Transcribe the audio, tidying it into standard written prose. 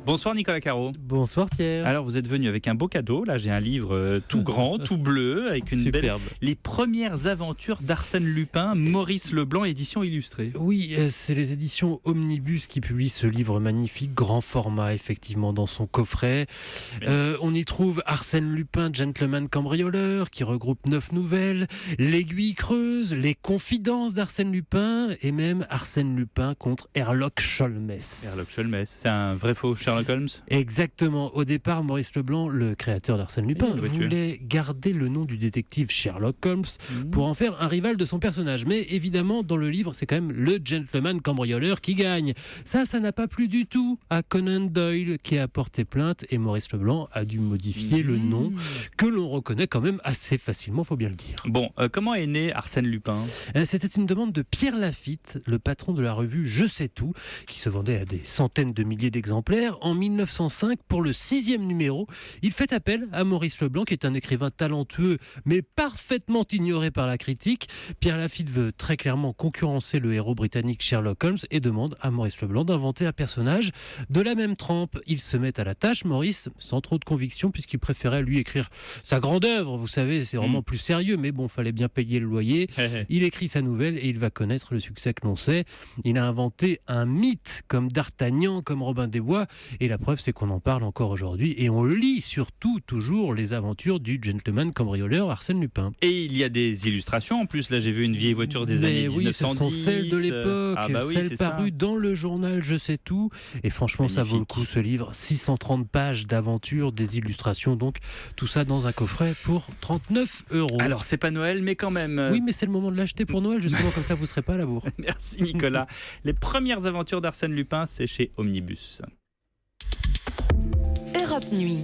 Bonsoir Nicolas Caro. Bonsoir Pierre. Alors vous êtes venu avec un beau cadeau. Là j'ai un livre tout grand, tout bleu, avec une Superbe. Les premières aventures d'Arsène Lupin, Maurice Leblanc, édition illustrée. Oui, c'est les éditions Omnibus qui publient ce livre magnifique, grand format effectivement dans son coffret. On y trouve Arsène Lupin, gentleman cambrioleur, qui regroupe 9 nouvelles, L'Aiguille creuse, Les confidences d'Arsène Lupin et même Arsène Lupin contre Herlock Sholmès. Herlock Sholmès, c'est un vrai faux Sherlock Holmes. Exactement. Au départ, Maurice Leblanc, le créateur d'Arsène Lupin, Oui, voulait garder le nom du détective Sherlock Holmes pour en faire un rival de son personnage. Mais évidemment, dans le livre, c'est quand même le gentleman cambrioleur qui gagne. Ça n'a pas plu du tout à Conan Doyle qui a porté plainte et Maurice Leblanc a dû modifier le nom que l'on reconnaît quand même assez facilement, faut bien le dire. Bon, comment est né Arsène Lupin ? C'était une demande de Pierre Lafitte, le patron de la revue Je sais tout, qui se vendait à des centaines de milliers d'exemplaires. En 1905, pour le 6e numéro, il fait appel à Maurice Leblanc, qui est un écrivain talentueux, mais parfaitement ignoré par la critique. Pierre Lafitte veut très clairement concurrencer le héros britannique Sherlock Holmes et demande à Maurice Leblanc d'inventer un personnage de la même trempe. Il se met à la tâche, Maurice, sans trop de conviction, puisqu'il préférait lui écrire sa grande œuvre. Vous savez, c'est vraiment plus sérieux, mais bon, fallait bien payer le loyer. Il écrit sa nouvelle et il va connaître le succès que l'on sait. Il a inventé un mythe comme D'Artagnan, comme Robin des Bois, et la preuve c'est qu'on en parle encore aujourd'hui et on lit surtout toujours les aventures du gentleman cambrioleur Arsène Lupin. Et il y a des illustrations en plus. Là j'ai vu une vieille voiture des années 1910. Oui, ce sont celles de l'époque, celles parues dans le journal Je sais tout. Et franchement, magnifique. Ça vaut le coup ce livre. 630 pages d'aventures, des illustrations, donc tout ça dans un coffret pour 39 €. Alors c'est pas Noël, mais quand même. Oui, mais c'est le moment de l'acheter pour Noël, justement, comme ça vous serez pas à la bourre. Merci Nicolas. Les premières aventures d'Arsène Lupin, c'est chez Omnibus. Europe Nuit.